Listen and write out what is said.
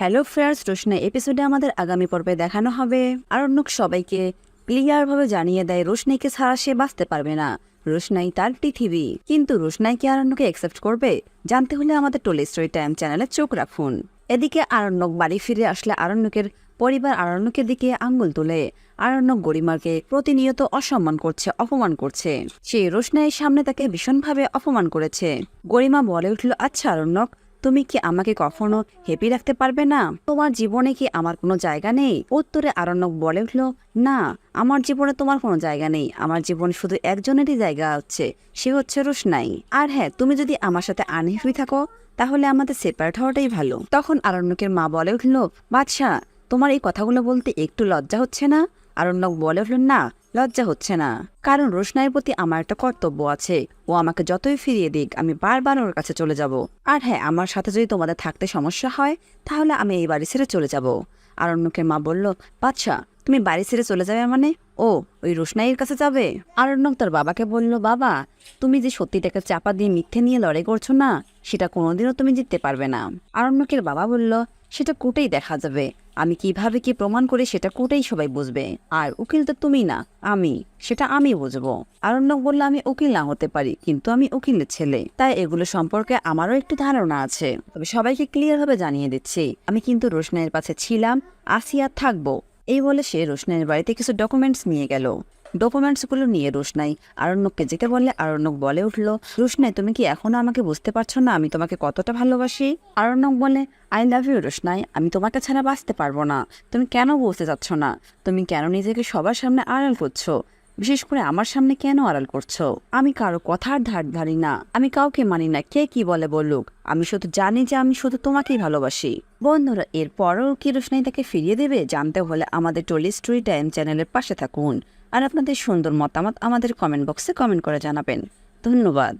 Hello friends, রোশনাই এপিসোডে আমাদের আগামী পর্বে দেখানো হবে আরণ্যক সবাইকে ক্লিয়ারভাবে জানিয়ে দেয় রোশনাইকে ছাড়া সে বাঁচতে পারবে না। রোশনাই তার পৃথিবী, কিন্তু রোশনাই কি আরণ্যকে অ্যাকসেপ্ট করবে? জানতে হলে আমাদের টোলি স্টোরি টাইম চ্যানেলে চোখ রাখুন। এদিকে আরণ্যক বাড়ি ফিরে আসলে আরণ্যকের পরিবার আরণ্যকের দিকে আঙ্গুল তুলে। আরণ্যক গরিমাকে প্রতিনিয়ত অসম্মান করছে, অপমান করছে। সে রোশনাইয়ের সামনে তাকে ভীষণভাবে অপমান করেছে। গরিমা বলে উঠল, আচ্ছা আরণ্যক, তুমি কি আমাকে কখনো হ্যাপি রাখতে পারবে না? তোমার জীবনে কি আমার কোনো জায়গা নেই? উত্তরে আরণ্যক বলে উঠল, না, আমার জীবনে তোমার কোনো জায়গা নেই। আমার জীবনে শুধু একজনেরই জায়গা হচ্ছে, সে হচ্ছে রোশনাই। আর হ্যাঁ, তুমি যদি আমার সাথে আনহ্যাপি থাকো তাহলে আমাদের সেপারেট হওয়াটাই ভালো। তখন আরণ্যকের মা বলে উঠল, বাদশা, তোমার এই কথাগুলো বলতে একটু লজ্জা হচ্ছে না? আরণ্যক বলে উঠল, না, লজ্জা হচ্ছে না, কারণ রোশনাইয়ের প্রতি আমার একটা কর্তব্য আছে। ও আমাকে যতই ফিরিয়ে দিক, আমি বারবার ওর কাছে চলে যাব। আর হ্যাঁ, আমার সাথে যদি তোমাদের থাকতে সমস্যা হয় তাহলে আমি এই বাড়ি ছেড়ে চলে যাব। আরণ্যকের মা বলল, বাচ্চা, তুমি বাড়ি ছেড়ে চলে যাবে মানে? ও ওই রোশনাইয়ের কাছে যাবে? আরণ্যক তার বাবাকে বলল, বাবা, তুমি যে সত্যিটাকে চাপা দিয়ে মিথ্যে নিয়ে লড়াই করছো না, সেটা কোনোদিনও তুমি জিততে পারবে না। আরণ্যকের বাবা বলল, সেটা কোর্টেই দেখা যাবে। আমি কিভাবে কি প্রমাণ করি সেটা কোর্টেই সবাই বুঝবে। আর উকিল তো তুমি না, আমি, সেটা আমি বুঝবো। আরণ্যক বলল, আমি উকিল না হতে পারি, কিন্তু আমি উকিলের ছেলে, তাই এগুলো সম্পর্কে আমারও একটু ধারণা আছে। তবে সবাইকে ক্লিয়ার ভাবে জানিয়ে দিচ্ছি, আমি কিন্তু রোশনাইয়ের পাশে ছিলাম, আছি আর থাকবো। এই বলে সে রোশনাইয়ের বাড়িতে কিছু ডকুমেন্টস নিয়ে গেল। ডকুমেন্টসগুলো নিয়ে রোশনাই আরণ্যককে যেতে বললে আরণ্যক বলে উঠল, রোশনাই, তুমি কি এখনো আমাকে বুঝতে পারছো না আমি তোমাকে কতটা ভালোবাসি? আরণ্যক বলে, আই লাভ ইউ রোশনাই, আমি তোমাকে ছাড়া বাঁচতে পারবো না। তুমি কেন বুঝতে চাচ্ছ না? তুমি কেন নিজেকে সবার সামনে আড়াল করছো? বিশেষ করে আমার সামনে কেন আড়াল করছো? আমি কারো কথার ধার ধারি না, আমি কাউকে মানি না, কে কি বলে বলুক। আমি শুধু জানি যে আমি শুধু তোমাকেই ভালোবাসি। বন্ধুরা, এরপরও কি রোশনাই তাকে ফিরিয়ে দেবে? জানতে হলে আমাদের টোলি স্টোরি টাইম চ্যানেলের পাশে থাকুন। আর আপনাদের সুন্দর মতামত আমাদের কমেন্ট বক্সে কমেন্ট করে জানাবেন। ধন্যবাদ।